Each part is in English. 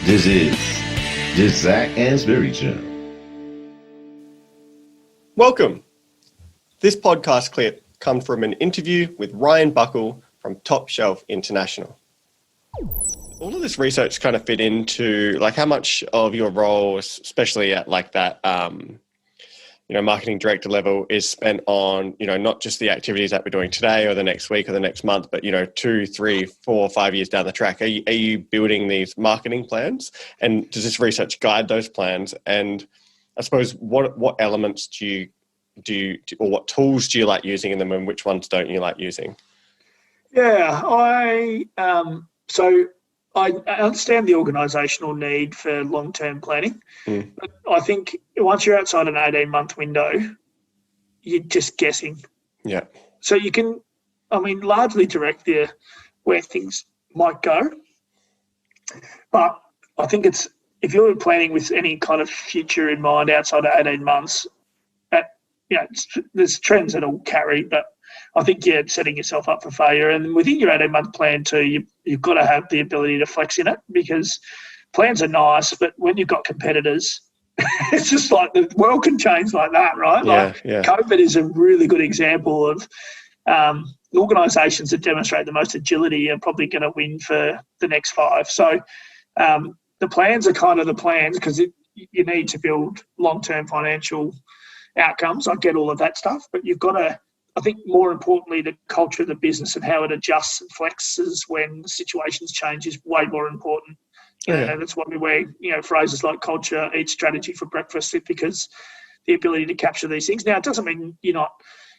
This is the Zac Anesbury Show. Welcome. This podcast clip comes from an interview with Ryan Buckle from Top Shelf International. All of this research kind of fit into like how much of your role, especially at like that, marketing director level, is spent on, not just the activities that we're doing today or the next week or the next month, but, 2, 3, 4, 5 years down the track. Are you building these marketing plans? And does this research guide those plans? And I suppose what elements do you or what tools do you like using in them, and which ones don't you like using? Yeah, I understand the organisational need for long-term planning. But I think once you're outside an 18-month window, you're just guessing. Yeah. So you can, largely direct where things might go. But I think if you're planning with any kind of future in mind outside of 18 months, there's trends that will carry, but I think you're setting yourself up for failure. And within your 18-month plan too, you've got to have the ability to flex in it, because plans are nice, but when you've got competitors, it's just like the world can change like that, right? Yeah. COVID is a really good example of organisations that demonstrate the most agility are probably going to win for the next 5. So the plans are kind of the plans, because you need to build long-term financial outcomes. I get all of that stuff, but you've got to, I think more importantly, the culture of the business and how it adjusts and flexes when situations change is way more important. Yeah. That's why we wear, phrases like culture eats strategy for breakfast, because the ability to capture these things. Now, it doesn't mean you're not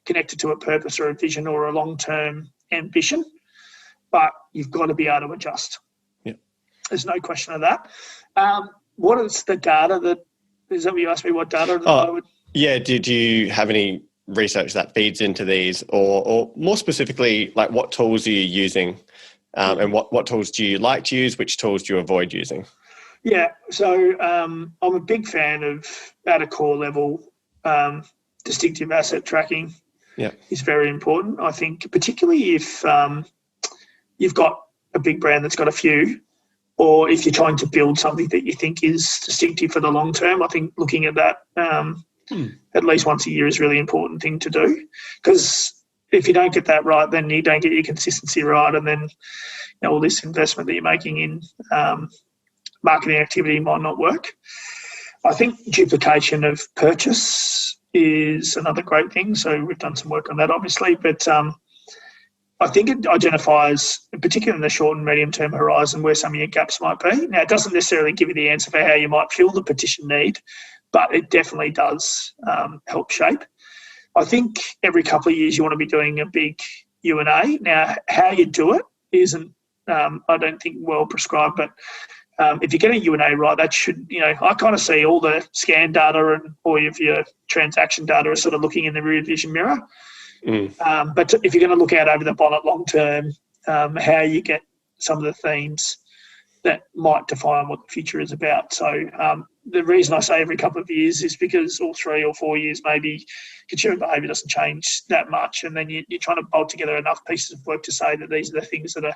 connected to a purpose or a vision or a long-term ambition, but you've got to be able to adjust. Yeah. There's no question of that. What is the data is that what you asked me, what data I would... Yeah, did you have any research that feeds into these, or more specifically, like what tools are you using, and what tools do you like to use, which tools do you avoid using? Yeah, so I'm a big fan of, at a core level, distinctive asset tracking. Yeah, is very important. I think particularly if you've got a big brand that's got a few, or if you're trying to build something that you think is distinctive for the long term, I think looking at that at least once a year is a really important thing to do, because if you don't get that right, then you don't get your consistency right, and then all this investment that you're making in marketing activity might not work. I think duplication of purchase is another great thing. So we've done some work on that, obviously, but I think it identifies, particularly in the short and medium-term horizon, where some of your gaps might be. Now, it doesn't necessarily give you the answer for how you might fill the petition need, but it definitely does help shape. I think every couple of years you want to be doing a big U&A. Now, how you do it isn't, I don't think, well prescribed, but if you get a U&A right, that should, I kind of see all the scan data and all of your transaction data are sort of looking in the rear vision mirror. But if you're going to look out over the bonnet long term, how you get some of the themes that might define what the future is about. So the reason I say every couple of years is because all 3 or 4 years maybe consumer behaviour doesn't change that much, and then you're trying to bolt together enough pieces of work to say that these are the things that are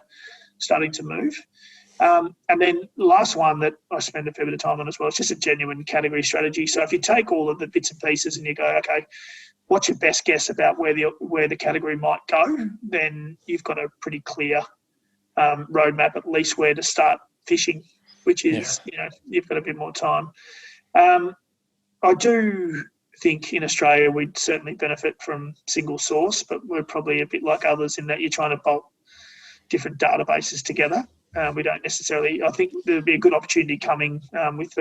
starting to move. And then the last one that I spend a fair bit of time on as well is just a genuine category strategy. So if you take all of the bits and pieces and you go, okay, what's your best guess about where the category might go, then you've got a pretty clear roadmap, at least where to start fishing, which is, you've got a bit more time. I do think in Australia we'd certainly benefit from single source, but we're probably a bit like others in that you're trying to bolt different databases together. We don't necessarily, I think there'll be a good opportunity coming with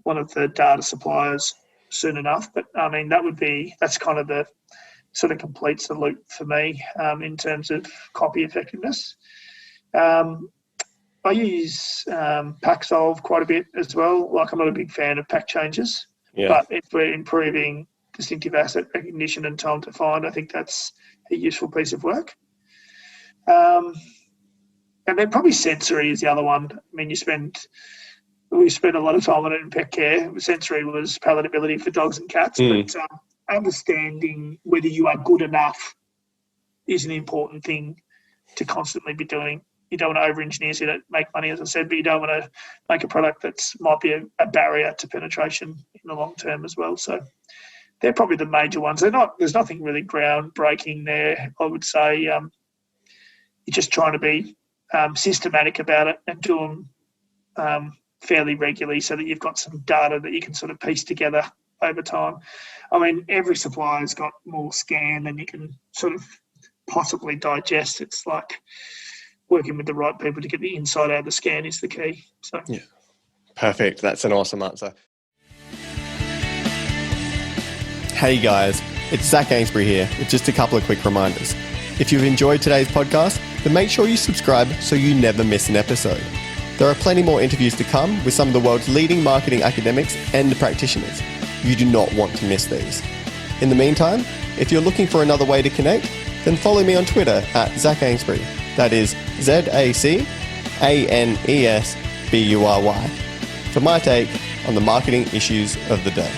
one of the data suppliers soon enough. But I mean, that's kind of the sort of completes the loop for me in terms of copy effectiveness. I use PackSolve quite a bit as well. Like, I'm not a big fan of pack changes, but if we're improving distinctive asset recognition and time to find, I think that's a useful piece of work. And then probably sensory is the other one. I mean, we spent a lot of time on it in pet care. Sensory was palatability for dogs and cats, but understanding whether you are good enough is an important thing to constantly be doing. you don't want to over-engineer so you don't make money, as I said, but you don't want to make a product that's might be a barrier to penetration in the long term as well. So they're probably the major ones. There's nothing really groundbreaking there, I would say. You're just trying to be systematic about it and do them fairly regularly so that you've got some data that you can sort of piece together over time. I mean, every supplier's got more scan than you can sort of possibly digest. It's like working with the right people to get the inside out of the scan is the key. So yeah, perfect. That's an awesome answer. Hey guys, it's Zac Anesbury here with just a couple of quick reminders. If you've enjoyed today's podcast, then make sure you subscribe so you never miss an episode. There are plenty more interviews to come with some of the world's leading marketing academics and practitioners. You do not want to miss these. In the meantime, if you're looking for another way to connect, then follow me on Twitter at Zac Anesbury. That is ZACANESBURY for my take on the marketing issues of the day.